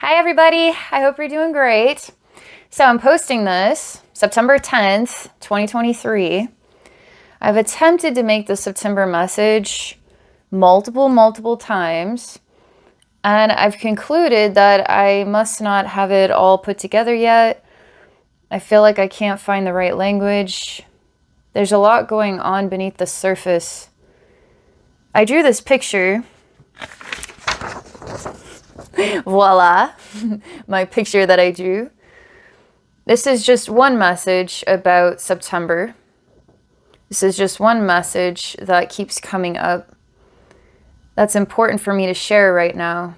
Hi everybody, I hope you're doing great. So I'm posting this September 10th, 2023. I've attempted to make the September message multiple times, and I've concluded that I must not have it all put together yet. I feel like I can't find the right language. There's a lot going on beneath the surface. I drew this picture. Voila, my picture that I drew. This is just one message about September. This is just one message that keeps coming up that's important for me to share right now.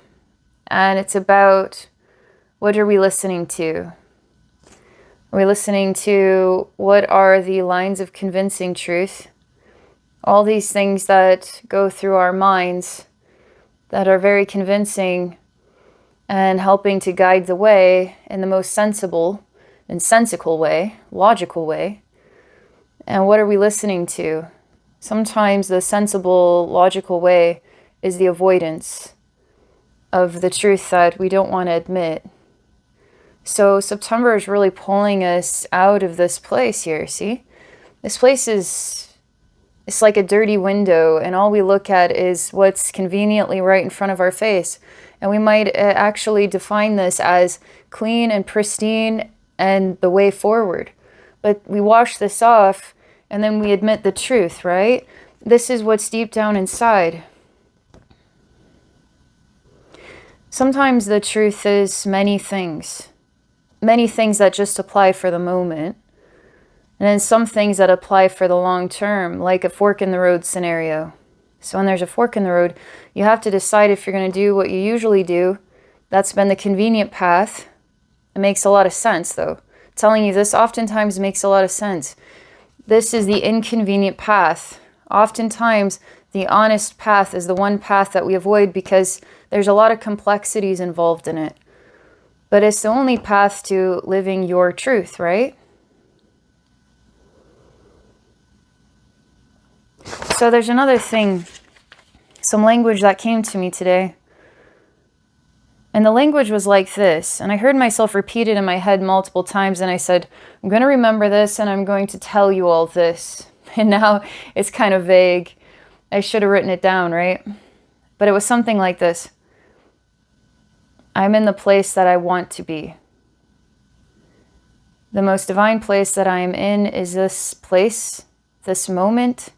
And it's about, what are we listening to? Are we listening to what are the lines of convincing truth? All these things that go through our minds that are very convincing and helping to guide the way in the most sensible and sensical way, logical way. And what are we listening to? Sometimes the sensible, logical way is the avoidance of the truth that we don't want to admit. So September is really pulling us out of this place here, see? This place it's like a dirty window, and all we look at is what's conveniently right in front of our face. And we might actually define this as clean and pristine and the way forward. But we wash this off and then we admit the truth, right? This is what's deep down inside. Sometimes the truth is many things that just apply for the moment. And then some things that apply for the long term, like a fork in the road scenario. So when there's a fork in the road, you have to decide if you're going to do what you usually do. That's been the convenient path. It makes a lot of sense, though. Telling you this oftentimes makes a lot of sense. This is the inconvenient path. Oftentimes, the honest path is the one path that we avoid because there's a lot of complexities involved in it. But it's the only path to living your truth, right? So there's another thing, some language that came to me today. And the language was like this. And I heard myself repeat it in my head multiple times. And I said, I'm going to remember this and I'm going to tell you all this. And now it's kind of vague. I should have written it down, right? But it was something like this. I'm in the place that I want to be. The most divine place that I am in is this place, this moment.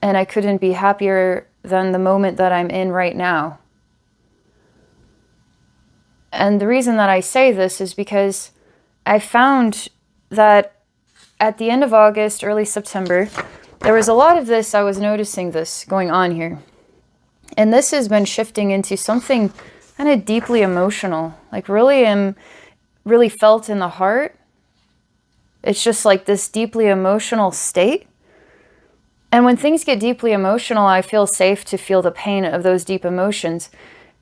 And I couldn't be happier than the moment that I'm in right now. And the reason that I say this is because I found that at the end of August, early September, there was a lot of this, I was noticing this going on here. And this has been shifting into something kind of deeply emotional, like really felt in the heart. It's just like this deeply emotional state. And when things get deeply emotional, I feel safe to feel the pain of those deep emotions.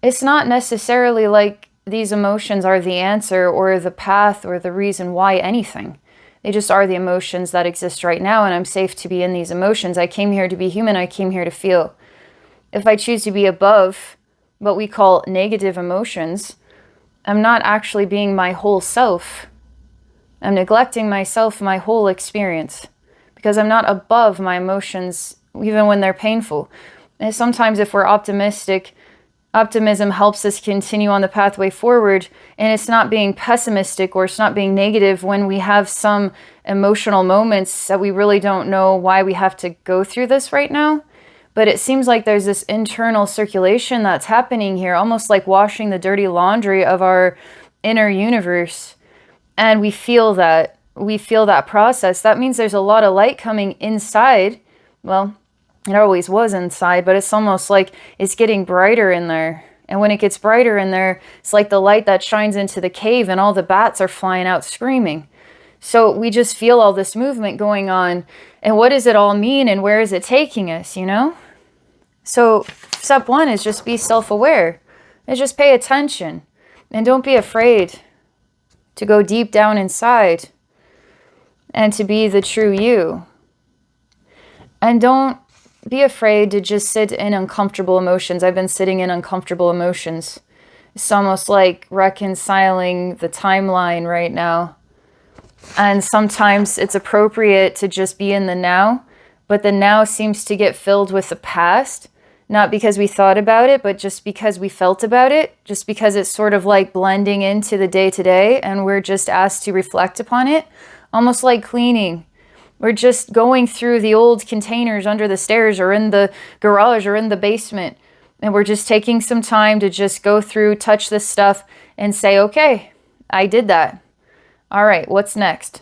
It's not necessarily like these emotions are the answer or the path or the reason why anything. They just are the emotions that exist right now, and I'm safe to be in these emotions. I came here to be human. I came here to feel. If I choose to be above what we call negative emotions, I'm not actually being my whole self. I'm neglecting myself, my whole experience. Because I'm not above my emotions, even when they're painful. And sometimes if we're optimistic, optimism helps us continue on the pathway forward, and it's not being pessimistic or it's not being negative when we have some emotional moments that we really don't know why we have to go through this right now. But it seems like there's this internal circulation that's happening here, almost like washing the dirty laundry of our inner universe. And we feel that. We feel that process. That means there's a lot of light coming inside. Well, it always was inside, but it's almost like it's getting brighter in there. And when it gets brighter in there, it's like the light that shines into the cave and all the bats are flying out screaming. So we just feel all this movement going on. And what does it all mean and where is it taking us, you know? So step one is just be self-aware. And just pay attention. And don't be afraid to go deep down inside and to be the true you. And don't be afraid to just sit in uncomfortable emotions. I've been sitting in uncomfortable emotions It's almost like reconciling the timeline right now. And sometimes it's appropriate to just be in the now, but the now seems to get filled with the past, not because we thought about it, but just because we felt about it, just because it's sort of like blending into the day-to-day, and we're just asked to reflect upon it, almost like cleaning. We're just going through the old containers under the stairs or in the garage or in the basement, and we're just taking some time to just go through, touch this stuff, and say, okay, I did that. All right, what's next?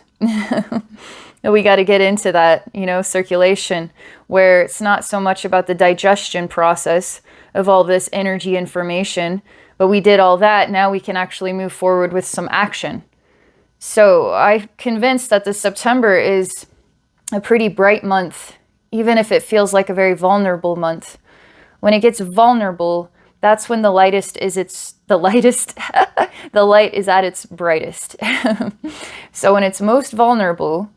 We got to get into that, circulation, where it's not so much about the digestion process of all this energy information, but we did all that. Now we can actually move forward with some action. So I'm convinced that this September is a pretty bright month, even if it feels like a very vulnerable month. When it gets vulnerable, that's when the light is at its brightest. So when it's most vulnerable,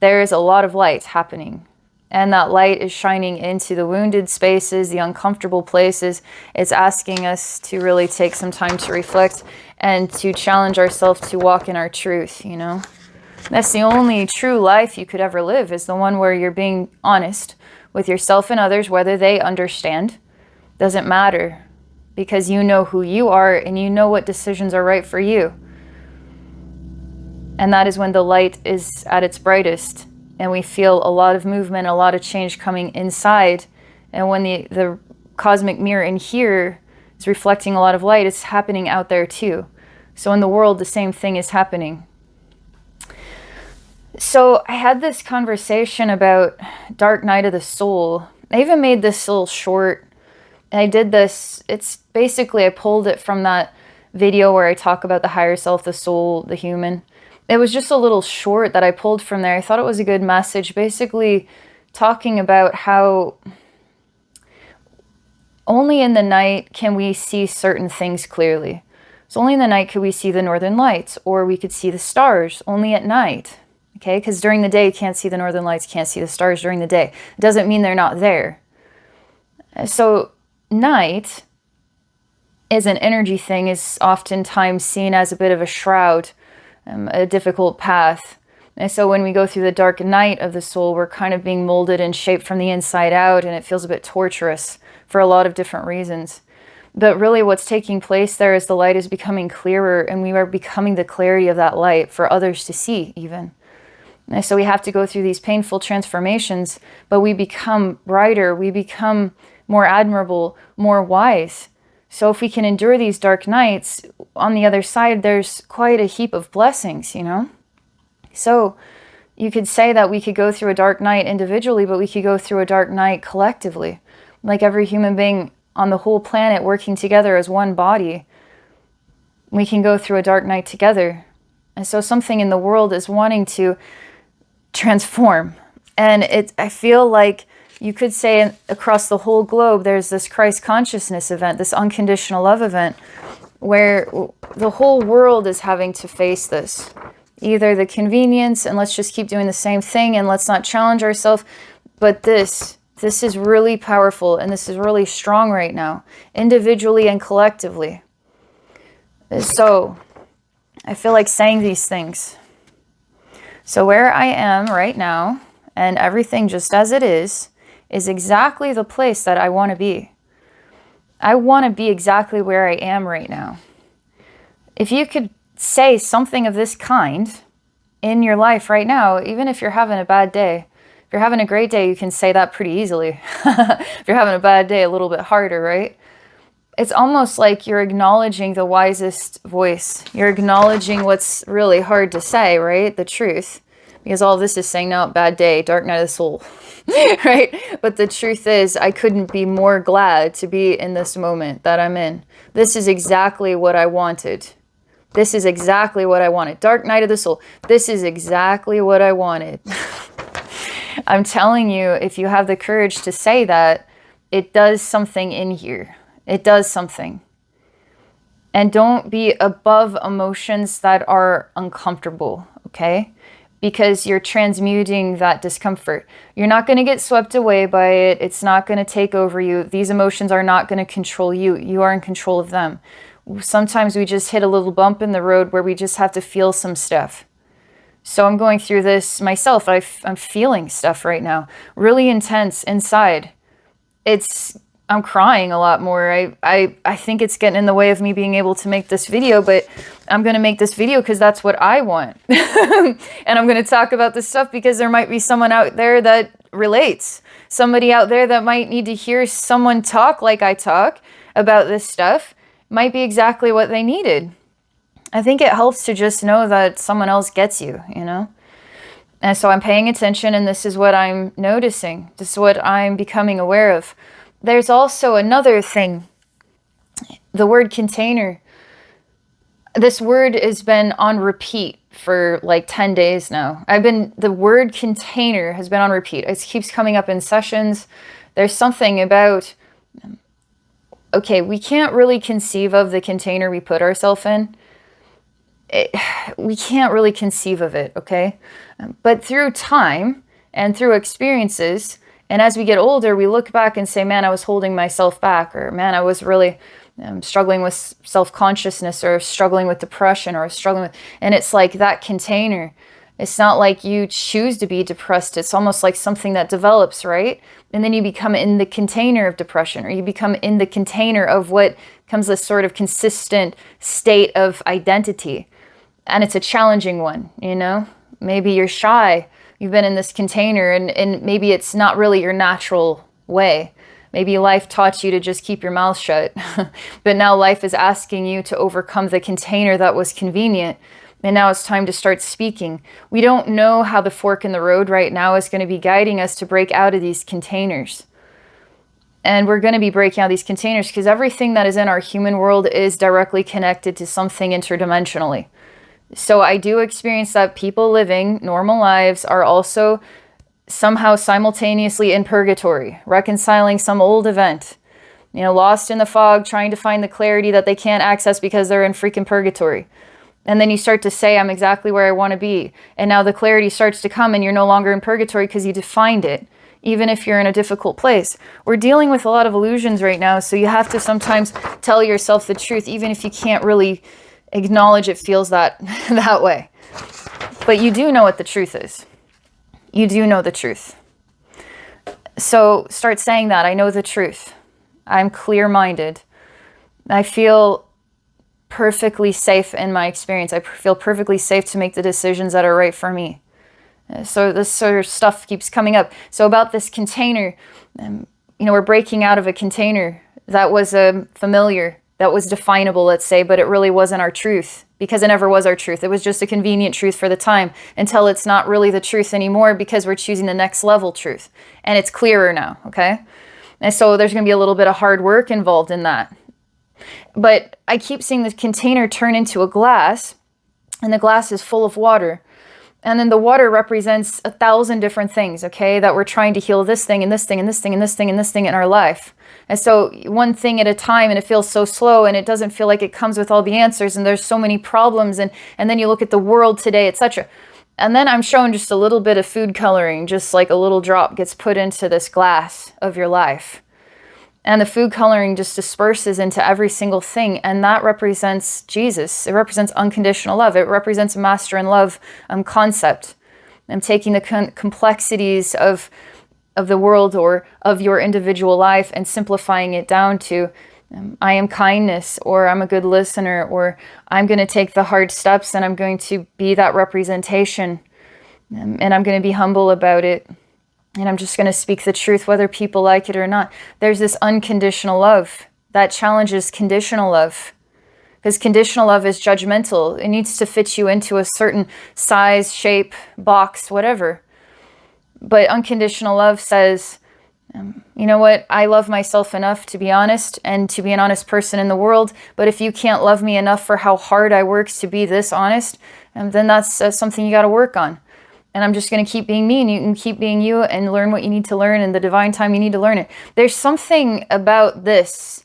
there is a lot of light happening. And that light is shining into the wounded spaces, the uncomfortable places. It's asking us to really take some time to reflect and to challenge ourselves to walk in our truth, That's the only true life you could ever live, is the one where you're being honest with yourself and others, whether they understand. Doesn't matter, because you know who you are and you know what decisions are right for you. And that is when the light is at its brightest and we feel a lot of movement, a lot of change coming inside. And when the cosmic mirror in here is reflecting a lot of light, it's happening out there too. So in the world, the same thing is happening. So I had this conversation about dark night of the soul. I even made this little short. I did this, it's basically, I pulled it from that video where I talk about the higher self, the soul, the human. It was just a little short that I pulled from there. I thought it was a good message, basically talking about how only in the night can we see certain things clearly. So only in the night could we see the northern lights, or we could see the stars only at night. Okay, because during the day you can't see the northern lights, can't see the stars during the day. It doesn't mean they're not there. So night is an energy thing, is oftentimes seen as a bit of a shroud, a difficult path. And so when we go through the dark night of the soul, we're kind of being molded and shaped from the inside out, and it feels a bit torturous for a lot of different reasons. But really what's taking place there is the light is becoming clearer, and we are becoming the clarity of that light for others to see even. And so we have to go through these painful transformations, but we become brighter, we become more admirable, more wise. So if we can endure these dark nights, on the other side, there's quite a heap of blessings, So you could say that we could go through a dark night individually, but we could go through a dark night collectively. Like every human being on the whole planet working together as one body, we can go through a dark night together. And so something in the world is wanting to transform. And I feel like you could say across the whole globe, there's this Christ consciousness event, this unconditional love event, where the whole world is having to face this. Either the convenience and let's just keep doing the same thing and let's not challenge ourselves. But this is really powerful, and this is really strong right now, individually and collectively. So I feel like saying these things. So where I am right now, and everything just as it is exactly the place that I want to be. I want to be exactly where I am right now. If you could say something of this kind in your life right now, even if you're having a bad day, if you're having a great day, you can say that pretty easily. If you're having a bad day, a little bit harder, right? It's almost like you're acknowledging the wisest voice. You're acknowledging what's really hard to say, right? The truth. Because all this is saying, no, bad day, dark night of the soul, right? But the truth is, I couldn't be more glad to be in this moment that I'm in. This is exactly what I wanted. This is exactly what I wanted. Dark night of the soul. This is exactly what I wanted. I'm telling you, if you have the courage to say that, it does something in here. It does something. And don't be above emotions that are uncomfortable, okay? Because you're transmuting that discomfort. You're not going to get swept away by it. It's not going to take over you. These emotions are not going to control you. You are in control of them. sometimes we just hit a little bump in the road where we just have to feel some stuff. So I'm going through this myself. I'm feeling stuff right now, really intense inside. I'm crying a lot more. I think it's getting in the way of me being able to make this video, but I'm going to make this video because that's what I want. And I'm going to talk about this stuff because there might be someone out there that relates. Somebody out there that might need to hear someone talk like I talk about this stuff. Might be exactly what they needed. I think it helps to just know that someone else gets you, you know? And so I'm paying attention, and this is what I'm noticing. This is what I'm becoming aware of. There's also another thing. The word container. This word has been on repeat for like 10 days now. The word container has been on repeat. It keeps coming up in sessions. There's something about, okay, we can't really conceive of the container we put ourselves in. We can't really conceive of it, okay? But through time and through experiences, and as we get older, we look back and say, man, I was holding myself back, or man, I was really struggling with self-consciousness, or struggling with depression, or struggling with, and it's like that container. It's not like you choose to be depressed. It's almost like something that develops, right? And then you become in the container of depression, or you become in the container of what becomes this sort of consistent state of identity. And it's a challenging one, you know? Maybe you're shy. You've been in this container, and maybe it's not really your natural way. Maybe life taught you to just keep your mouth shut. But now life is asking you to overcome the container that was convenient. And now it's time to start speaking. We don't know how the fork in the road right now is going to be guiding us to break out of these containers. And we're going to be breaking out of these containers because everything that is in our human world is directly connected to something interdimensionally. So I do experience that people living normal lives are also somehow simultaneously in purgatory, reconciling some old event, you know, lost in the fog, trying to find the clarity that they can't access because they're in freaking purgatory. And then you start to say, I'm exactly where I want to be. And now the clarity starts to come, and you're no longer in purgatory because you defined it, even if you're in a difficult place. We're dealing with a lot of illusions right now, so you have to sometimes tell yourself the truth, even if you can't really acknowledge it feels that way. But you do know what the truth is. You do know the truth. So start saying that. I know the truth. I'm clear-minded. I feel perfectly safe in my experience. I feel perfectly safe to make the decisions that are right for me. So this sort of stuff keeps coming up. So about this container, you know, we're breaking out of a container that was familiar, that was definable, let's say, but it really wasn't our truth, because it never was our truth. It was just a convenient truth for the time, until it's not really the truth anymore, because we're choosing the next level truth. And it's clearer now, okay? And so there's going to be a little bit of hard work involved in that. But I keep seeing the container turn into a glass, and the glass is full of water. And then the water represents 1,000 different things, okay, that we're trying to heal this thing and this thing and this thing and this thing and this thing in our life. And so one thing at a time, and it feels so slow, and it doesn't feel like it comes with all the answers, and there's so many problems, and then you look at the world today, etc. And then I'm showing just a little bit of food coloring, just like a little drop gets put into this glass of your life. And the food coloring just disperses into every single thing. And that represents Jesus. It represents unconditional love. It represents a master in love concept. I'm taking the complexities of the world or of your individual life and simplifying it down to I am kindness, or I'm a good listener, or I'm going to take the hard steps and I'm going to be that representation, and I'm going to be humble about it. And I'm just going to speak the truth, whether people like it or not. There's this unconditional love that challenges conditional love. Because conditional love is judgmental. It needs to fit you into a certain size, shape, box, whatever. But unconditional love says, you know what? I love myself enough to be honest and to be an honest person in the world. But if you can't love me enough for how hard I work to be this honest, then that's something you got to work on. And I'm just going to keep being me, and you can keep being you and learn what you need to learn in the divine time you need to learn it. There's something about this.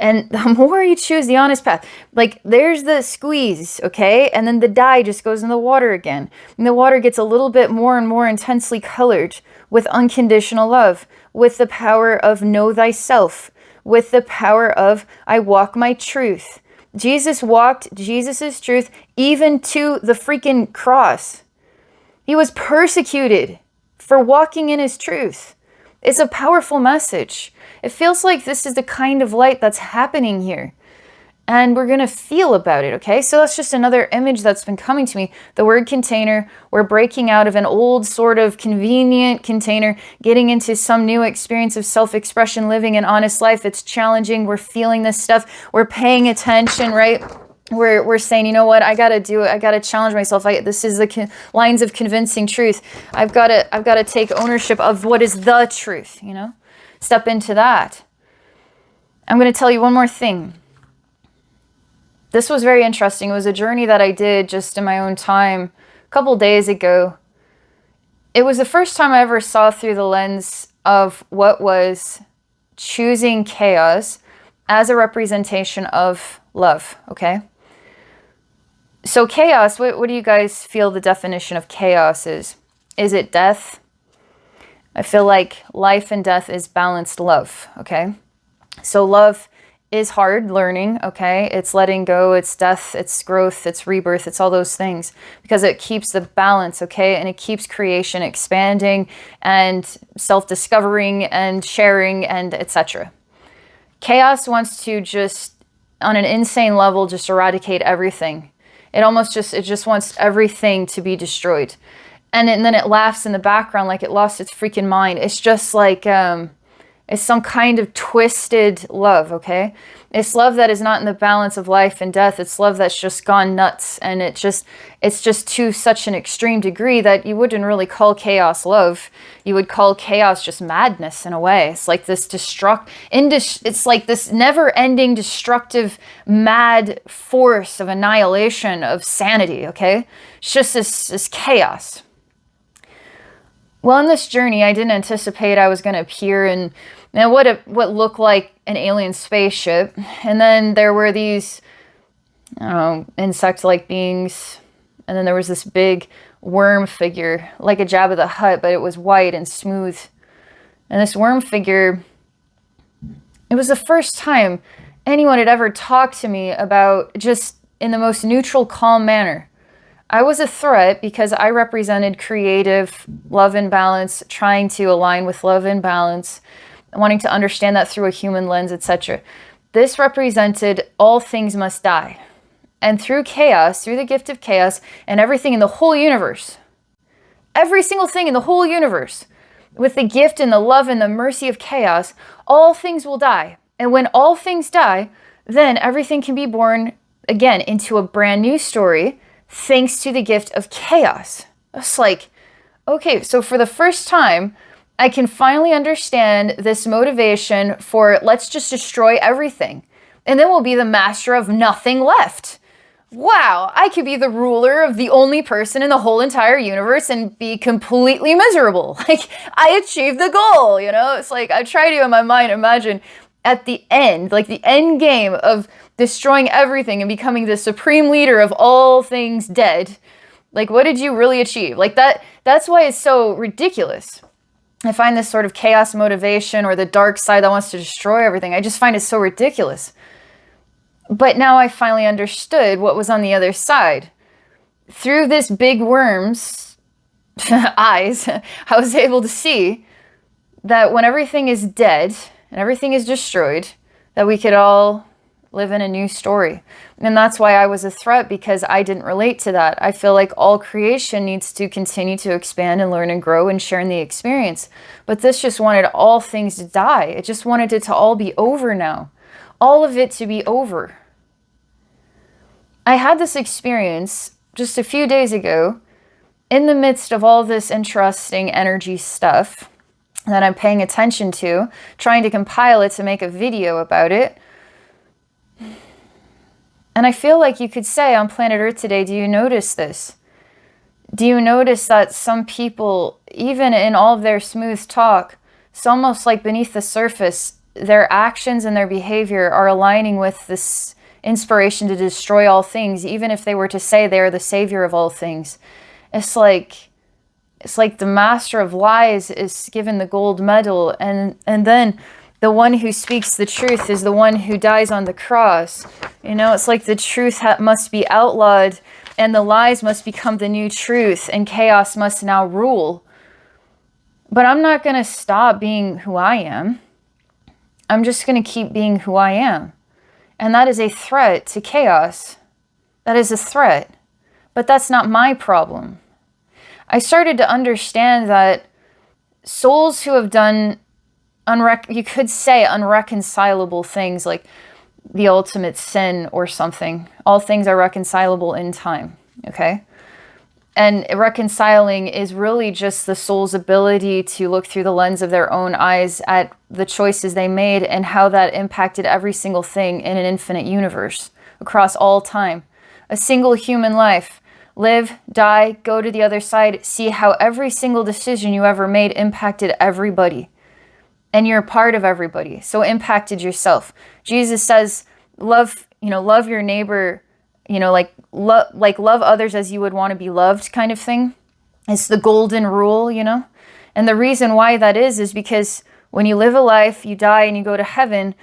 And the more you choose the honest path, like there's the squeeze, okay? And then the dye just goes in the water again. And the water gets a little bit more and more intensely colored with unconditional love, with the power of know thyself, with the power of I walk my truth. Jesus walked Jesus's truth even to the freaking cross. He was persecuted for walking in his truth. It's a powerful message. It feels like this is the kind of light that's happening here. And we're going to feel about it, okay? So that's just another image that's been coming to me. The word container, we're breaking out of an old sort of convenient container, getting into some new experience of self-expression, living an honest life. It's challenging. We're feeling this stuff. We're paying attention, right? We're saying, you know what? I got to do it. I got to challenge myself. This is the lines of convincing truth. I've got to take ownership of what is the truth, you know? Step into that. I'm going to tell you one more thing. This was very interesting. It was a journey that I did just in my own time a couple days ago. It was the first time I ever saw through the lens of what was choosing chaos as a representation of love, okay? So chaos, what do you guys feel the definition of chaos is? Is it death? I feel like life and death is balanced love, okay? So love is hard learning, okay? It's letting go, it's death, it's growth, it's rebirth, it's all those things because it keeps the balance, okay? And it keeps creation expanding and self-discovering and sharing and etc. Chaos wants to just, on an insane level, just eradicate everything. It just wants everything to be destroyed. And then it laughs in the background like it lost its freaking mind. It's just like, it's some kind of twisted love, okay? It's love that is not in the balance of life and death. It's love that's just gone nuts. And it's just to such an extreme degree that you wouldn't really call chaos love. You would call chaos just madness in a way. It's like this it's like this never-ending destructive, mad force of annihilation of sanity, okay? It's just this chaos. Well, in this journey, I didn't anticipate I was going to appear in what looked like an alien spaceship. And then there were these, I don't know, insect-like beings. And then there was this big worm figure, like a Jabba the Hutt, but it was white and smooth. And this worm figure, it was the first time anyone had ever talked to me about just in the most neutral, calm manner. I was a threat because I represented creative love and balance, trying to align with love and balance, wanting to understand that through a human lens, etc. This represented all things must die. And through chaos, through the gift of chaos, and everything in the whole universe, every single thing in the whole universe, with the gift and the love and the mercy of chaos, all things will die. And when all things die, then everything can be born again into a brand new story, thanks to the gift of chaos. It's like, okay, so for the first time, I can finally understand this motivation for let's just destroy everything. And then we'll be the master of nothing left. Wow, I could be the ruler of the only person in the whole entire universe and be completely miserable. Like, I achieved the goal, you know? It's like, I try to, in my mind, imagine at the end, like the end game of destroying everything and becoming the supreme leader of all things dead. Like, what did you really achieve? Like, that's why it's so ridiculous. I find this sort of chaos motivation or the dark side that wants to destroy everything. I just find it so ridiculous. But now I finally understood what was on the other side. Through this big worm's eyes, I was able to see that when everything is dead and everything is destroyed, that we could all live in a new story. And that's why I was a threat, because I didn't relate to that. I feel like all creation needs to continue to expand and learn and grow and share in the experience. But this just wanted all things to die. It just wanted it to all be over now. All of it to be over. I had this experience just a few days ago in the midst of all this interesting energy stuff that I'm paying attention to, trying to compile it to make a video about it. And I feel like you could say on planet Earth today, do you notice this? Do you notice that some people, even in all of their smooth talk, it's almost like beneath the surface, their actions and their behavior are aligning with this inspiration to destroy all things, even if they were to say they are the savior of all things. It's like the master of lies is given the gold medal, and then the one who speaks the truth is the one who dies on the cross. You know, it's like the truth must be outlawed and the lies must become the new truth and chaos must now rule. But I'm not going to stop being who I am. I'm just going to keep being who I am. And that is a threat to chaos. That is a threat. But that's not my problem. I started to understand that souls who have done, you could say unreconcilable things, like the ultimate sin or something. All things are reconcilable in time, okay? And reconciling is really just the soul's ability to look through the lens of their own eyes at the choices they made and how that impacted every single thing in an infinite universe across all time. A single human life. Live, die, go to the other side, see how every single decision you ever made impacted everybody. And you're a part of everybody. So it impacted yourself. Jesus says, love your neighbor, like love others as you would want to be loved kind of thing. It's the golden rule, And the reason why that is because when you live a life, you die and you go to heaven,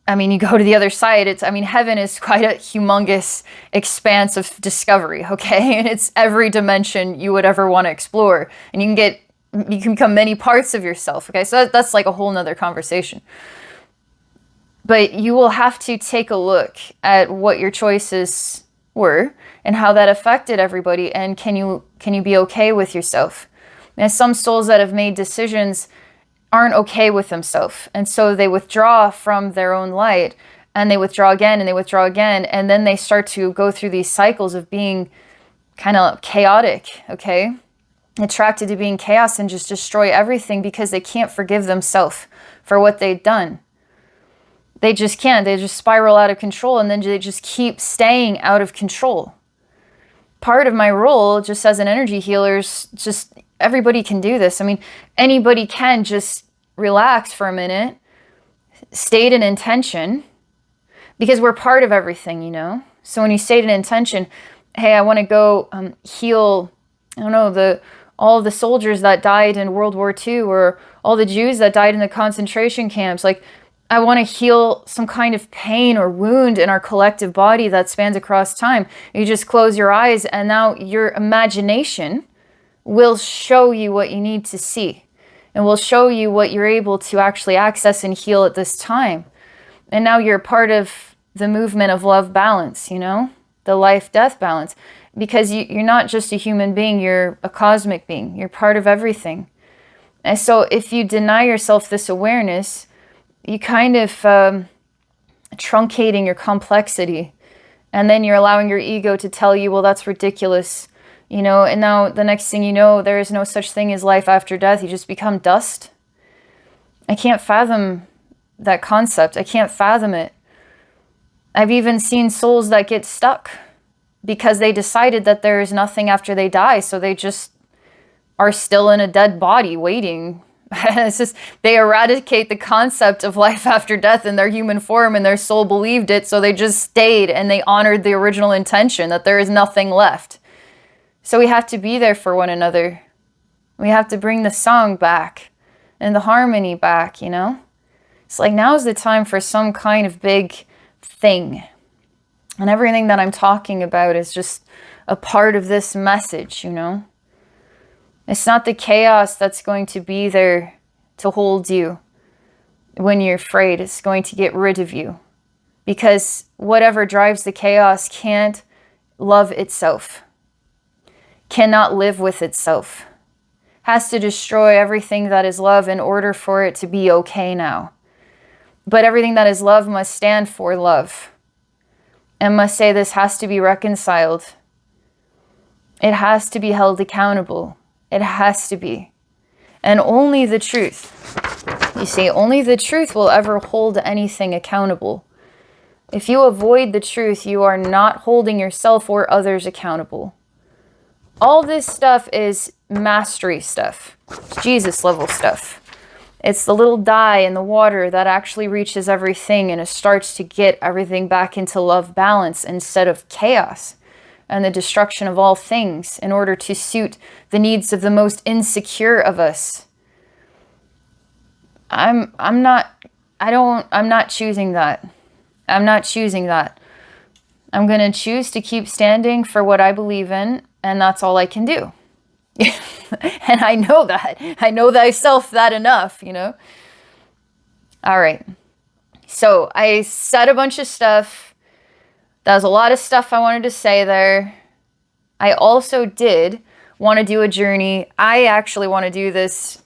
you go to the other side. Heaven is quite a humongous expanse of discovery, okay? And it's every dimension you would ever want to explore. And you can become many parts of yourself, okay? So that's like a whole nother conversation. But you will have to take a look at what your choices were and how that affected everybody. And can you be okay with yourself? And some souls that have made decisions aren't okay with themselves. And so they withdraw from their own light and they withdraw again and they withdraw again. And then they start to go through these cycles of being kind of chaotic, okay? Attracted to being chaos and just destroy everything because they can't forgive themselves for what they've done. They just can't. They just spiral out of control and then they just keep staying out of control. Part of my role just as an energy healer is just everybody can do this. Anybody can just relax for a minute, state an intention, because we're part of everything, So when you state an intention, hey, I want to go heal, all the soldiers that died in World War II or all the Jews that died in the concentration camps. Like, I want to heal some kind of pain or wound in our collective body that spans across time. You just close your eyes and now your imagination will show you what you need to see and will show you what you're able to actually access and heal at this time. And now you're part of the movement of love balance, the life-death balance, because you're not just a human being, you're a cosmic being. You're part of everything. And so if you deny yourself this awareness, you kind of truncating your complexity. And then you're allowing your ego to tell you, well, that's ridiculous. And now the next thing you know, there is no such thing as life after death. You just become dust. I can't fathom that concept. I can't fathom it. I've even seen souls that get stuck because they decided that there is nothing after they die. So they just are still in a dead body waiting. It's just, they eradicate the concept of life after death in their human form and their soul believed it. So they just stayed and they honored the original intention that there is nothing left. So we have to be there for one another. We have to bring the song back and the harmony back, It's like now's the time for some kind of big thing. And everything that I'm talking about is just a part of this message, It's not the chaos that's going to be there to hold you when you're afraid. It's going to get rid of you. Because whatever drives the chaos can't love itself. Cannot live with itself. Has to destroy everything that is love in order for it to be okay now. But everything that is love must stand for love. And must say this has to be reconciled. It has to be held accountable. It has to be. And only the truth. You see, only the truth will ever hold anything accountable. If you avoid the truth, you are not holding yourself or others accountable. All this stuff is mastery stuff. It's Jesus level stuff. It's the little dye in the water that actually reaches everything and it starts to get everything back into love balance instead of chaos and the destruction of all things in order to suit the needs of the most insecure of us. I'm not I'm not choosing that. I'm not choosing that. I'm going to choose to keep standing for what I believe in, and that's all I can do. And I know that. I know thyself that enough, you know? All right. So I said a bunch of stuff. That was a lot of stuff I wanted to say there. I also did want to do a journey. I actually want to do this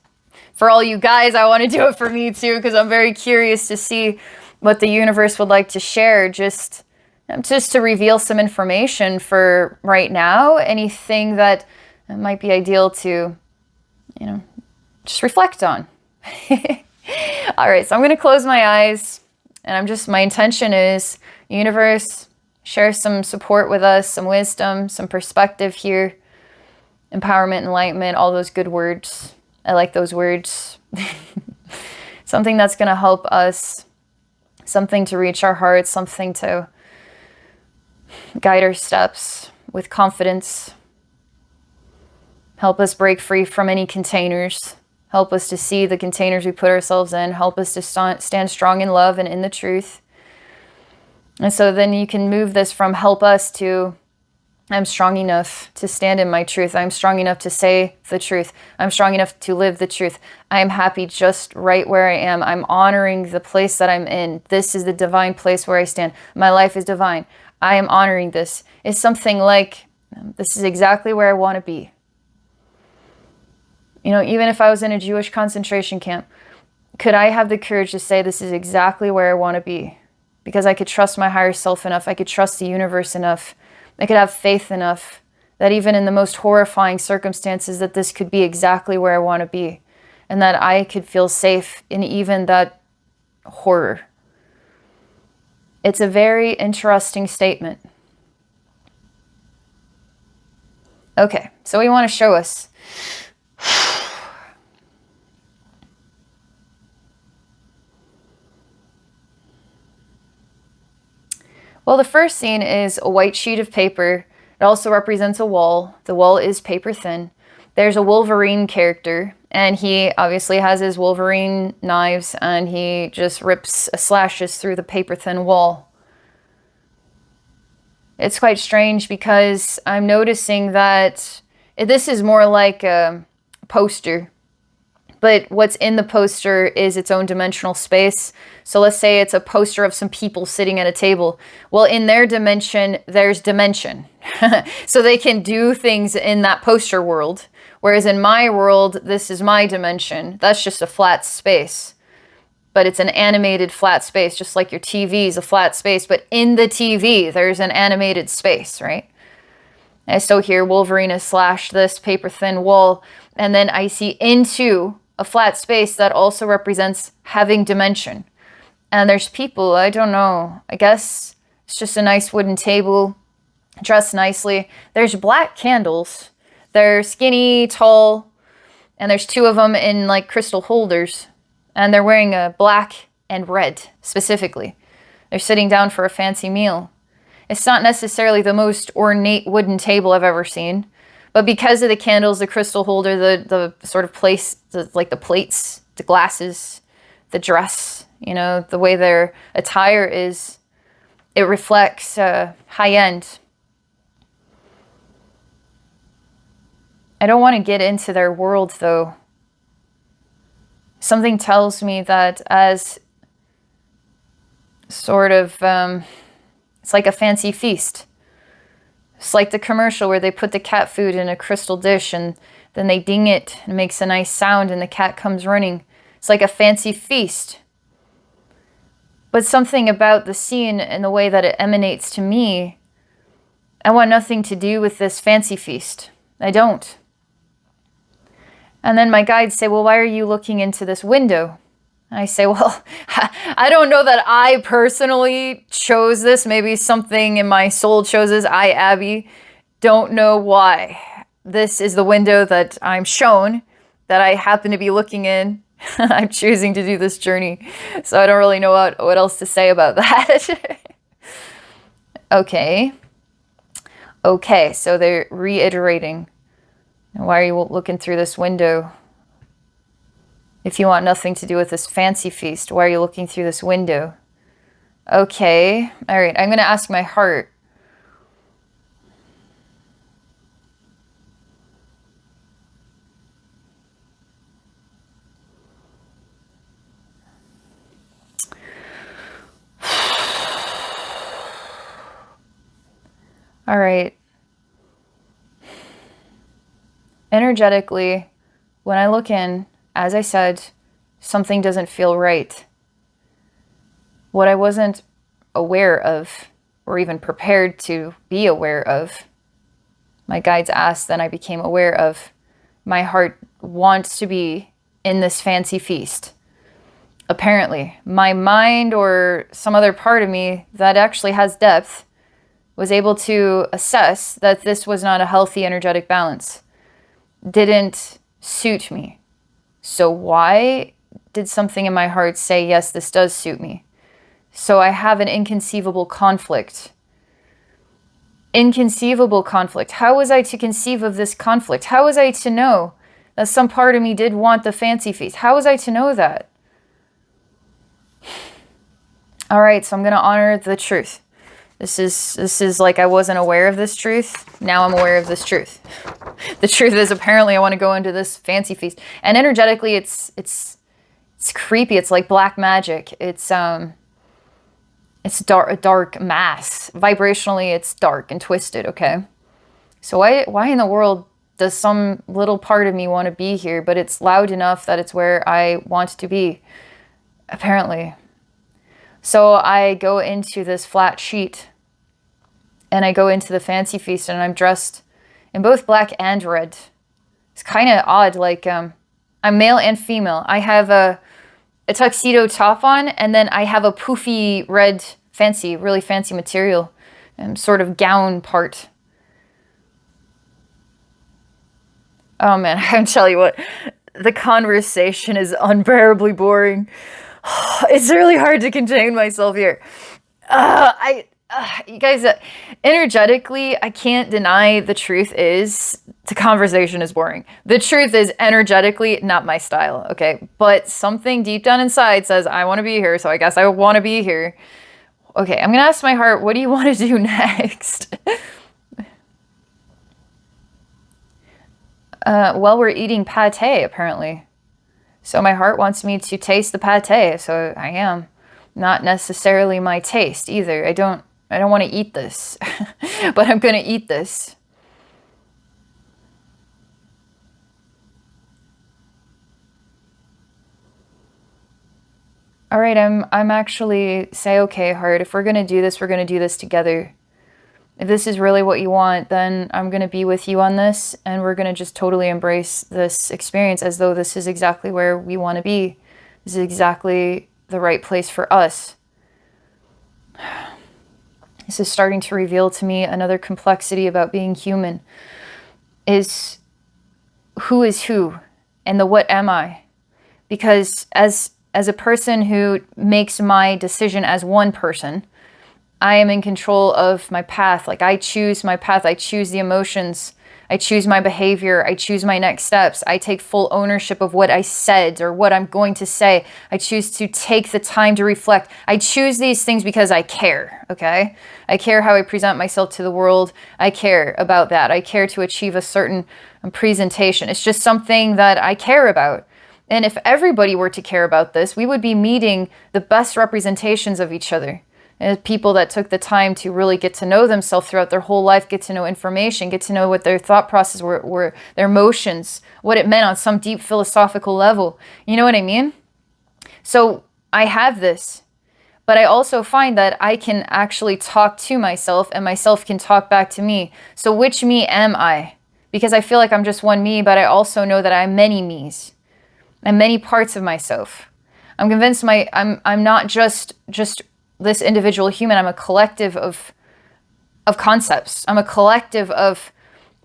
for all you guys. I want to do it for me too, because I'm very curious to see what the universe would like to share, just to reveal some information for right now. Anything that might be ideal to, you know, just reflect on. All right, so I'm going to close my eyes, and my intention is, universe, share some support with us, some wisdom, some perspective here, empowerment, enlightenment, all those good words. I like those words. Something that's going to help us, something to reach our hearts, something to guide our steps with confidence. Help us break free from any containers. Help us to see the containers we put ourselves in. Help us to stand strong in love and in the truth. And so then you can move this from help us to, I'm strong enough to stand in my truth. I'm strong enough to say the truth. I'm strong enough to live the truth. I'm happy just right where I am. I'm honoring the place that I'm in. This is the divine place where I stand. My life is divine. I am honoring this. It's something like, this is exactly where I want to be. You know, even if I was in a Jewish concentration camp, could I have the courage to say this is exactly where I want to be? Because I could trust my higher self enough. I could trust the universe enough. I could have faith enough that even in the most horrifying circumstances, that this could be exactly where I want to be. And that I could feel safe in even that horror. It's a very interesting statement. Okay, so we want to show us. Well, the first scene is a white sheet of paper. It also represents a wall. The wall is paper thin. There's a Wolverine character, and he obviously has his Wolverine knives, and he just slashes through the paper thin wall. It's quite strange because I'm noticing that this is more like a poster. But what's in the poster is its own dimensional space. So let's say it's a poster of some people sitting at a table. Well, in their dimension, there's dimension. So they can do things in that poster world. Whereas in my world, this is my dimension. That's just a flat space. But it's an animated flat space, just like your TV is a flat space. But in the TV, there's an animated space, right? I still hear Wolverine has slashed this paper thin wall. And then I see into a flat space that also represents having dimension. And there's people, I don't know, I guess it's just a nice wooden table, dressed nicely. There's black candles. They're skinny, tall, and there's two of them in like crystal holders. And they're wearing a black and red, specifically. They're sitting down for a fancy meal. It's not necessarily the most ornate wooden table I've ever seen. But because of the candles, the crystal holder, the sort of place, like the plates, the glasses, the dress, you know, the way their attire is, it reflects high end. I don't want to get into their world, though. Something tells me that as sort of, it's like a fancy feast. It's like the commercial where they put the cat food in a crystal dish and then they ding it and it makes a nice sound and the cat comes running. It's like a fancy feast. But something about the scene and the way that it emanates to me, I want nothing to do with this fancy feast. I don't. And then my guides say, well, why are you looking into this window? And I say, well, I don't know that I personally chose this. Maybe something in my soul chose this. I, Abbey, don't know why. This is the window that I'm shown, that I happen to be looking in. I'm choosing to do this journey. So I don't really know what else to say about that. Okay. Okay, so they're reiterating. Why are you looking through this window? If you want nothing to do with this fancy feast, why are you looking through this window? Okay. All right. I'm going to ask my heart. All right. Energetically, when I look in, as I said, something doesn't feel right. What I wasn't aware of, or even prepared to be aware of, my guides asked, then I became aware of. My heart wants to be in this fancy feast. Apparently, my mind or some other part of me that actually has depth was able to assess that this was not a healthy energetic balance. Didn't suit me. So why did something in my heart say, yes, this does suit me? So I have an inconceivable conflict. Inconceivable conflict. How was I to conceive of this conflict? How was I to know that some part of me did want the fancy feast? How was I to know that? All right, so I'm going to honor the truth. This is like I wasn't aware of this truth. Now I'm aware of this truth. The truth is apparently I want to go into this fancy feast. And energetically it's creepy. It's like black magic. It's dark mass. Vibrationally it's dark and twisted, okay? So why in the world does some little part of me want to be here, but it's loud enough that it's where I want to be? Apparently. So I go into this flat sheet and I go into the fancy feast and I'm dressed in both black and red. It's kind of odd, like I'm male and female. I have a tuxedo top on and then I have a poofy red really fancy material sort of gown part. Oh man, I'm telling you what, the conversation is unbearably boring. It's really hard to contain myself here. You guys, energetically, I can't deny the truth is the conversation is boring. The truth is energetically not my style, okay? But something deep down inside says, I want to be here, so I guess I want to be here. Okay, I'm going to ask my heart, what do you want to do next? Well, we're eating pate, apparently. So my heart wants me to taste the pate, so I am. Not necessarily my taste either. I don't want to eat this, but I'm going to eat this. All right, I'm actually say, okay, heart, if we're going to do this, we're going to do this together. If this is really what you want, then I'm going to be with you on this, and we're going to just totally embrace this experience as though this is exactly where we want to be. This is exactly the right place for us. This is starting to reveal to me another complexity about being human, is who is who and the what am I? Because as a person who makes my decision as one person, I am in control of my path. Like I choose my path. I choose the emotions. I choose my behavior. I choose my next steps. I take full ownership of what I said or what I'm going to say. I choose to take the time to reflect. I choose these things because I care, okay? I care how I present myself to the world. I care about that. I care to achieve a certain presentation. It's just something that I care about. And if everybody were to care about this, we would be meeting the best representations of each other. And people that took the time to really get to know themselves throughout their whole life, get to know information, get to know what their thought process were, their emotions, what it meant on some deep philosophical level. You know what I mean? So I have this, but I also find that I can actually talk to myself and myself can talk back to me. So which me am I? Because I feel like I'm just one me, but I also know that I'm many me's and many parts of myself. I'm convinced I'm not just this individual human. I'm a collective of concepts. I'm a collective of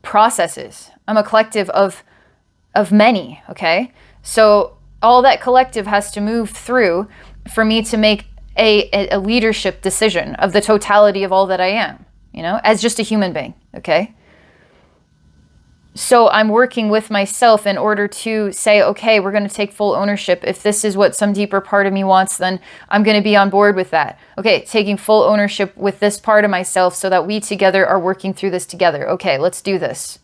processes. I'm a collective of many, okay? So all that collective has to move through for me to make a leadership decision of the totality of all that I am, you know, as just a human being, okay? So I'm working with myself in order to say, okay, we're going to take full ownership. If this is what some deeper part of me wants, then I'm going to be on board with that. Okay, taking full ownership with this part of myself so that we together are working through this together. Okay, let's do this.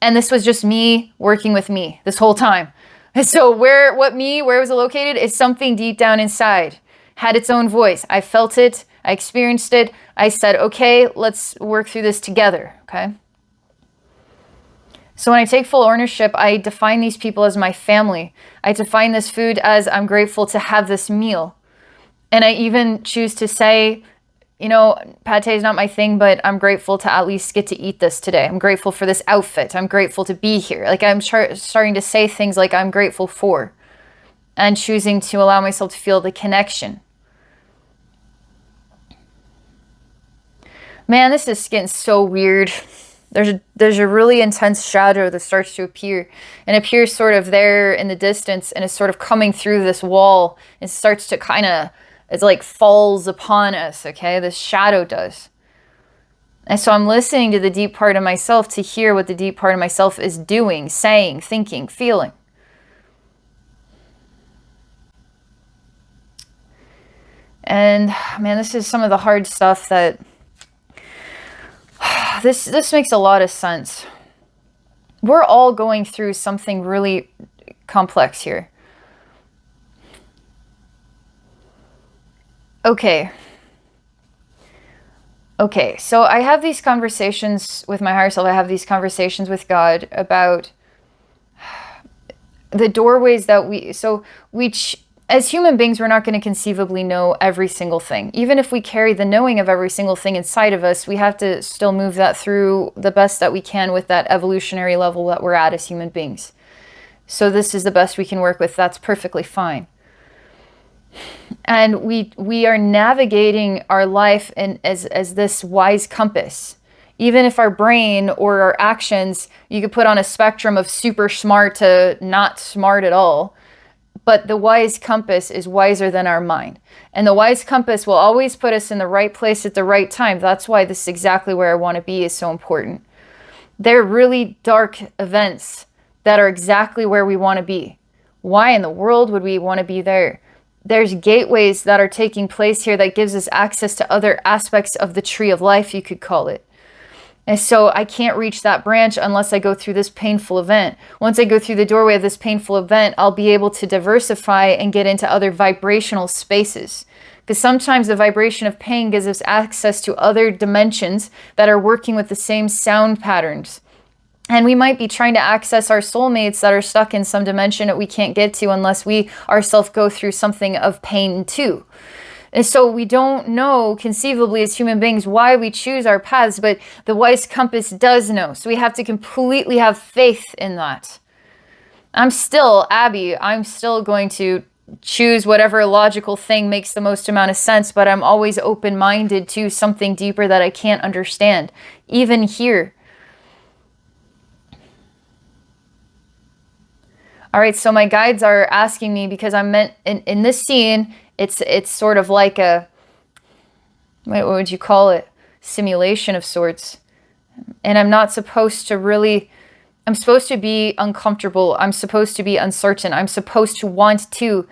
And this was just me working with me this whole time. And so where was it located? Is something deep down inside. Had its own voice. I felt it. I experienced it. I said, okay, let's work through this together. Okay. So when I take full ownership, I define these people as my family. I define this food as I'm grateful to have this meal. And I even choose to say, you know, pate is not my thing, but I'm grateful to at least get to eat this today. I'm grateful for this outfit. I'm grateful to be here. Like I'm starting to say things like I'm grateful for, and choosing to allow myself to feel the connection. Man, this is getting so weird. There's a really intense shadow that starts to appear, and appears sort of there in the distance, and is sort of coming through this wall. It starts to kind of, it's like falls upon us, okay? This shadow does. And so I'm listening to the deep part of myself to hear what the deep part of myself is doing, saying, thinking, feeling. And man, this is some of the hard stuff that this makes a lot of sense. We're all going through something really complex here. Okay, so I have these conversations with my higher self. I have these conversations with God about the doorways that as human beings, we're not going to conceivably know every single thing. Even if we carry the knowing of every single thing inside of us, we have to still move that through the best that we can with that evolutionary level that we're at as human beings. So this is the best we can work with. That's perfectly fine. And we are navigating our life as this wise compass. Even if our brain or our actions, you could put on a spectrum of super smart to not smart at all. But the wise compass is wiser than our mind. And the wise compass will always put us in the right place at the right time. That's why this is exactly where I want to be is so important. They're really dark events that are exactly where we want to be. Why in the world would we want to be there? There's gateways that are taking place here that gives us access to other aspects of the tree of life, you could call it. And so I can't reach that branch unless I go through this painful event. Once I go through the doorway of this painful event, I'll be able to diversify and get into other vibrational spaces. Because sometimes the vibration of pain gives us access to other dimensions that are working with the same sound patterns. And we might be trying to access our soulmates that are stuck in some dimension that we can't get to unless we ourselves go through something of pain too. And so we don't know conceivably as human beings why we choose our paths, but the wise compass does know. So we have to completely have faith in that. I'm still Abbey. I'm still going to choose whatever logical thing makes the most amount of sense, but I'm always open-minded to something deeper that I can't understand, even here. All right, so my guides are asking me, because I'm meant in this scene, it's sort of like a, what would you call it? Simulation of sorts. And I'm not supposed to really, I'm supposed to be uncomfortable. I'm supposed to be uncertain. I'm supposed to want to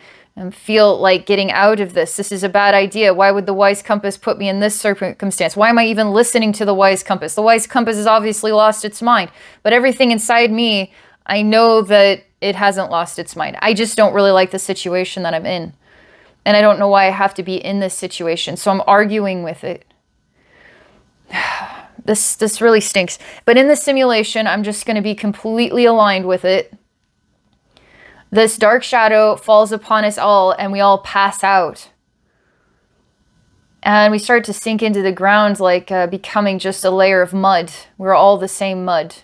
feel like getting out of this. This is a bad idea. Why would the wise compass put me in this circumstance? Why am I even listening to the wise compass? The wise compass has obviously lost its mind. But everything inside me, I know that it hasn't lost its mind. I just don't really like the situation that I'm in. And I don't know why I have to be in this situation. So I'm arguing with it. This really stinks. But in the simulation, I'm just going to be completely aligned with it. This dark shadow falls upon us all, and we all pass out. And we start to sink into the ground like becoming just a layer of mud. We're all the same mud.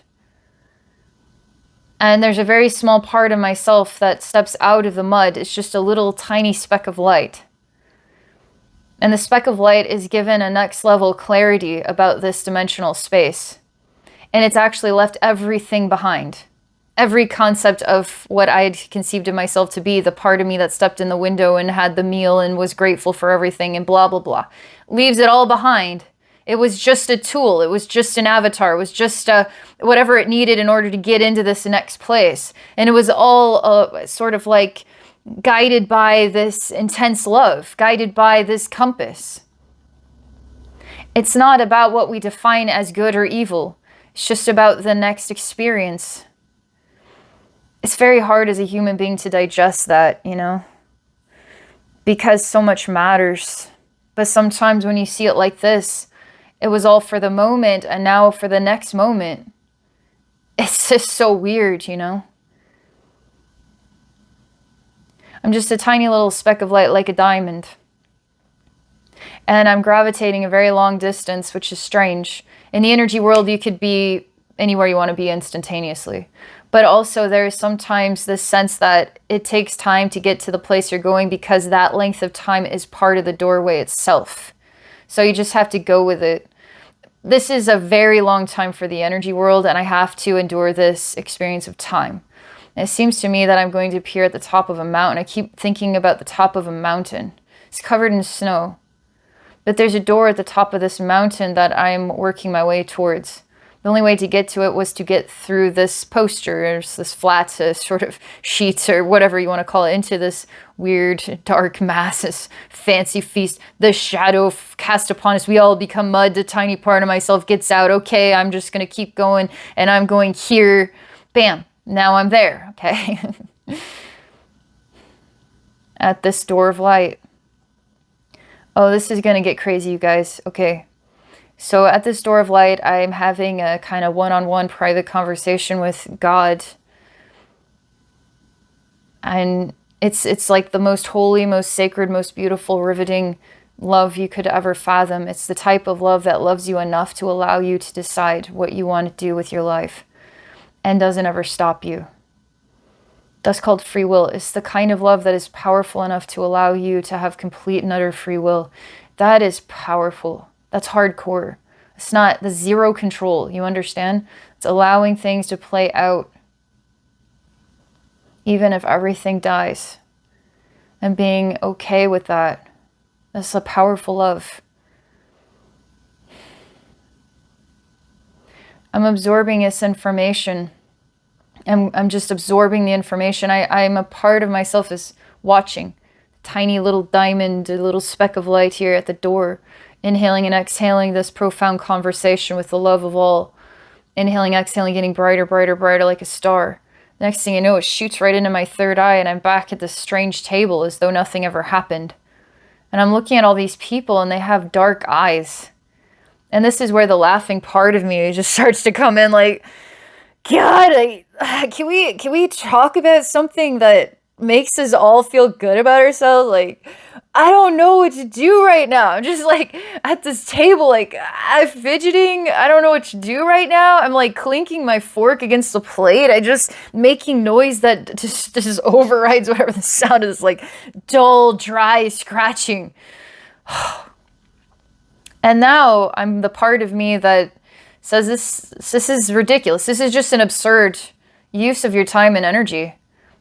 And there's a very small part of myself that steps out of the mud. It's just a little tiny speck of light. And the speck of light is given a next level clarity about this dimensional space. And it's actually left everything behind. Every concept of what I had conceived of myself to be, the part of me that stepped in the window and had the meal and was grateful for everything and blah, blah, blah. Leaves it all behind. It was just a tool. It was just an avatar. It was just whatever it needed in order to get into this next place. And it was all sort of like guided by this intense love, guided by this compass. It's not about what we define as good or evil. It's just about the next experience. It's very hard as a human being to digest that, you know, because so much matters. But sometimes when you see it like this, it was all for the moment and now for the next moment. It's just so weird, you know. I'm just a tiny little speck of light like a diamond. And I'm gravitating a very long distance, which is strange. In the energy world, you could be anywhere you want to be instantaneously. But also there's sometimes this sense that it takes time to get to the place you're going because that length of time is part of the doorway itself. So you just have to go with it. This is a very long time for the energy world, and I have to endure this experience of time. And it seems to me that I'm going to appear at the top of a mountain. I keep thinking about the top of a mountain. It's covered in snow. But there's a door at the top of this mountain that I'm working my way towards. The only way to get to it was to get through this poster, or this flat sort of sheet, or whatever you want to call it, into this weird dark mass, this fancy feast. The shadow cast upon us, we all become mud. A tiny part of myself gets out. Okay, I'm just going to keep going, and I'm going here. Bam, now I'm there, okay? At this door of light. Oh, this is going to get crazy, you guys. Okay. So at this door of light, I'm having a kind of one-on-one private conversation with God. And it's like the most holy, most sacred, most beautiful, riveting love you could ever fathom. It's the type of love that loves you enough to allow you to decide what you want to do with your life and doesn't ever stop you. That's called free will. It's the kind of love that is powerful enough to allow you to have complete and utter free will. That is powerful. That's hardcore. It's not the zero control, you understand? It's allowing things to play out, even if everything dies, and being okay with that. That's a powerful love. I'm absorbing this information. I'm just absorbing the information. I'm a part of myself is watching. Tiny little diamond, a little speck of light here at the door. Inhaling and exhaling this profound conversation with the love of all. Inhaling, exhaling, getting brighter, brighter, brighter like a star. Next thing you know, it shoots right into my third eye and I'm back at this strange table as though nothing ever happened. And I'm looking at all these people and they have dark eyes. And this is where the laughing part of me just starts to come in like, God, can we talk about something that makes us all feel good about ourselves? Like, I don't know what to do right now. I'm just like at this table, like I'm fidgeting. I don't know what to do right now. I'm like clinking my fork against the plate. I just making noise that just overrides whatever the sound is, like dull, dry scratching. And now I'm the part of me that says this is ridiculous. This is just an absurd use of your time and energy.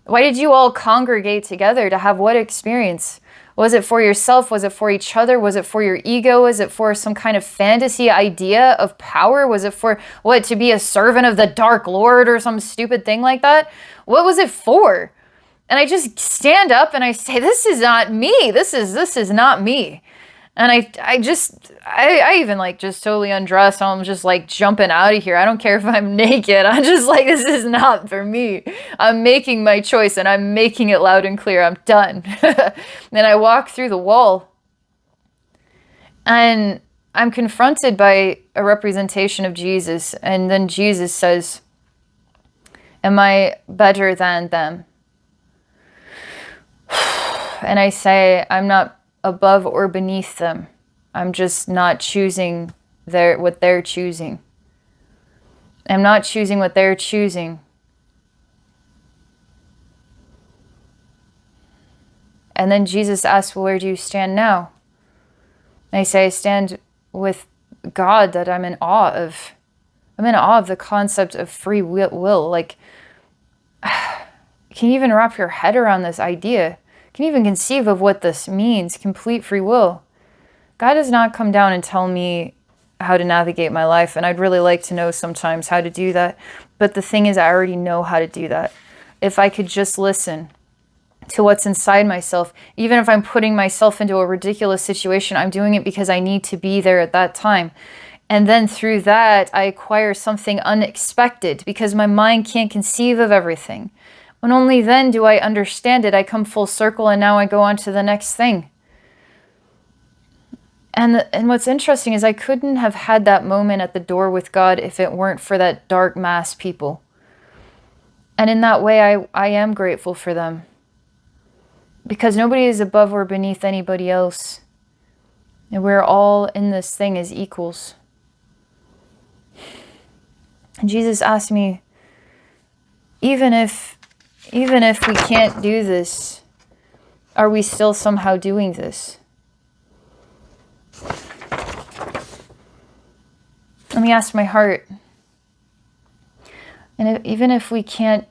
Why did you all congregate together to have what experience? Was it for yourself? Was it for each other? Was it for your ego? Was it for some kind of fantasy idea of power? Was it for what, to be a servant of the Dark Lord or some stupid thing like that? What was it for? And I just stand up and I say, this is not me. This is not me. And I even like just totally undressed. I'm just like jumping out of here. I don't care if I'm naked. I'm just like, this is not for me. I'm making my choice and I'm making it loud and clear. I'm done. Then I walk through the wall and I'm confronted by a representation of Jesus. And then Jesus says, am I better than them? And I say, I'm not above or beneath them. I'm just not choosing what they're choosing. I'm not choosing what they're choosing. And then Jesus asks, well, where do you stand now? And I say, I stand with God that I'm in awe of. I'm in awe of the concept of free will. Like, can you even wrap your head around this idea? Can you even conceive of what this means? Complete free will. God does not come down and tell me how to navigate my life. And I'd really like to know sometimes how to do that. But the thing is, I already know how to do that. If I could just listen to what's inside myself, even if I'm putting myself into a ridiculous situation, I'm doing it because I need to be there at that time. And then through that, I acquire something unexpected because my mind can't conceive of everything. And only then do I understand it. I come full circle and now I go on to the next thing. And what's interesting is I couldn't have had that moment at the door with God if it weren't for that dark mass people. And in that way, I am grateful for them. Because nobody is above or beneath anybody else. And we're all in this thing as equals. And Jesus asked me, even if we can't do this, are we still somehow doing this? Let me ask my heart. And even if we can't,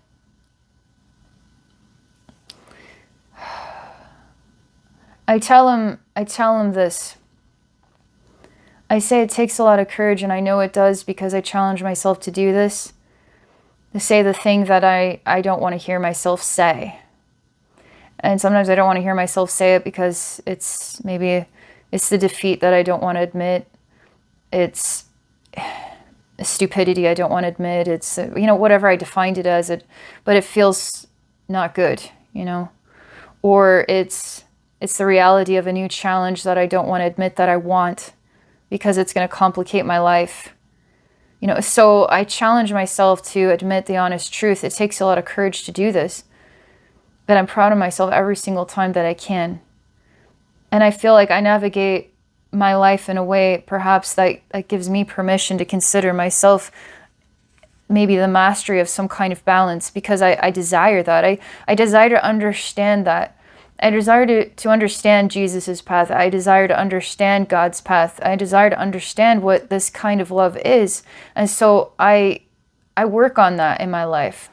I tell him this. I say it takes a lot of courage, and I know it does because I challenge myself to do this. To say the thing that I don't want to hear myself say. And sometimes I don't want to hear myself say it because it's the defeat that I don't want to admit. It's stupidity I don't want to admit. It's, whatever I defined it as, but it feels not good, Or it's the reality of a new challenge that I don't want to admit that I want because it's going to complicate my life. So I challenge myself to admit the honest truth. It takes a lot of courage to do this, but I'm proud of myself every single time that I can. And I feel like I navigate my life in a way perhaps that gives me permission to consider myself maybe the mastery of some kind of balance, because I desire that. I desire to understand that. I desire to understand Jesus's path. I desire to understand God's path. I desire to understand what this kind of love is. And so I work on that in my life.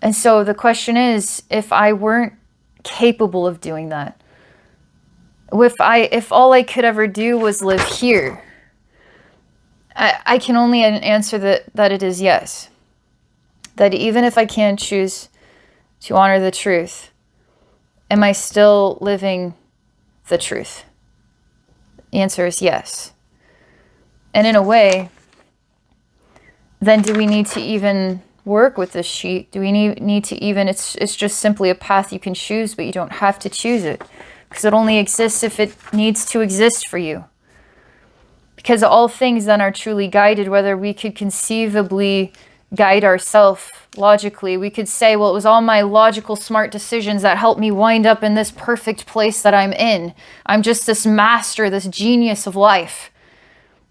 And so the question is, if I weren't capable of doing that, if all I could ever do was live here, I can only answer that it is yes. That even if I can't choose to honor the truth, am I still living the truth? The answer is yes. And in a way, then do we need to even work with this sheet? Do we need to even, it's just simply a path you can choose, but you don't have to choose it. Because it only exists if it needs to exist for you. Because all things then are truly guided, whether we could conceivably guide ourselves logically. We could say, well, it was all my logical, smart decisions that helped me wind up in this perfect place that I'm in. I'm just this master, this genius of life.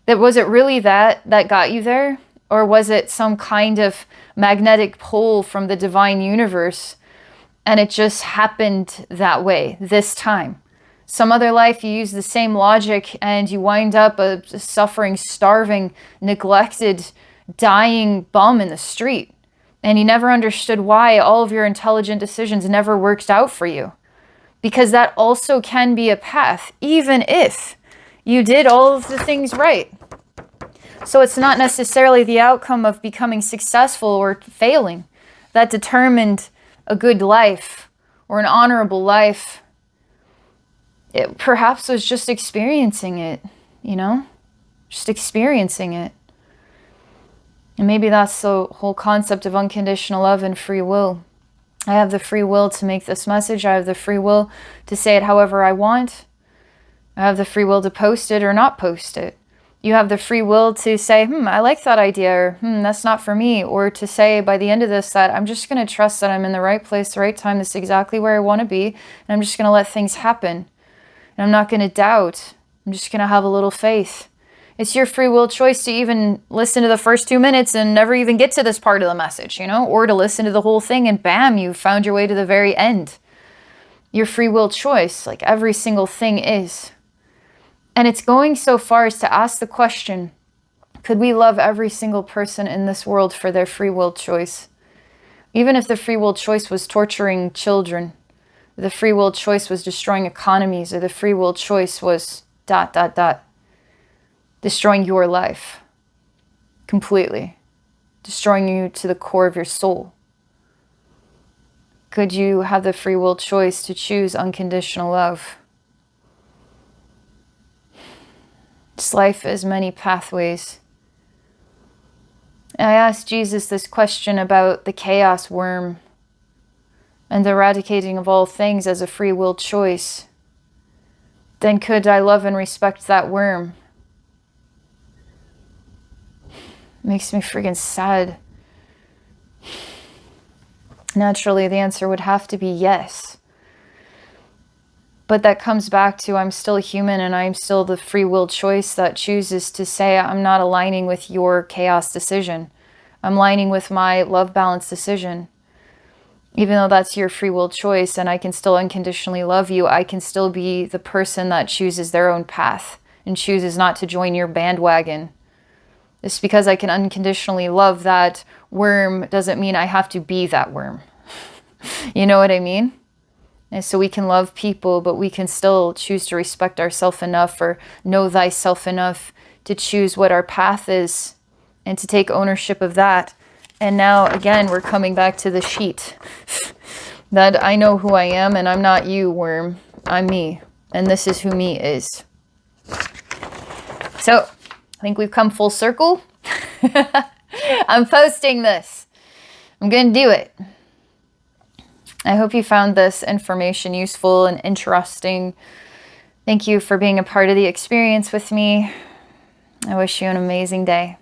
Was it really that got you there? Or was it some kind of magnetic pull from the divine universe? And it just happened that way this time. Some other life, you use the same logic and you wind up a suffering, starving, neglected, dying bum in the street. And you never understood why all of your intelligent decisions never worked out for you. Because that also can be a path, even if you did all of the things right. So it's not necessarily the outcome of becoming successful or failing that determined a good life or an honorable life. It perhaps was just experiencing it, just experiencing it. And maybe that's the whole concept of unconditional love and free will. I have the free will to make this message. I have the free will to say it however I want. I have the free will to post it or not post it. You have the free will to say, I like that idea, or that's not for me. Or to say by the end of this that I'm just going to trust that I'm in the right place, the right time. This is exactly where I want to be. And I'm just going to let things happen. And I'm not going to doubt. I'm just going to have a little faith. It's your free will choice to even listen to the first 2 minutes and never even get to this part of the message, or to listen to the whole thing and bam, you found your way to the very end. Your free will choice, like every single thing is. And it's going so far as to ask the question, could we love every single person in this world for their free will choice? Even if the free will choice was torturing children, the free will choice was destroying economies, or the free will choice was ... destroying your life completely, destroying you to the core of your soul? Could you have the free will choice to choose unconditional love? This life has many pathways. I asked Jesus this question about the chaos worm and the eradicating of all things as a free will choice. Then could I love and respect that worm? Makes me freaking sad. Naturally, the answer would have to be yes. But that comes back to I'm still human and I'm still the free will choice that chooses to say I'm not aligning with your chaos decision. I'm aligning with my love balance decision. Even though that's your free will choice and I can still unconditionally love you, I can still be the person that chooses their own path and chooses not to join your bandwagon. Just because I can unconditionally love that worm doesn't mean I have to be that worm. You know what I mean? And so we can love people, but we can still choose to respect ourselves enough or know thyself enough to choose what our path is and to take ownership of that. And now, again, we're coming back to the sheet. That I know who I am and I'm not you, worm. I'm me. And this is who me is. So, I think we've come full circle. I'm posting this. I'm going to do it. I hope you found this information useful and interesting. Thank you for being a part of the experience with me. I wish you an amazing day.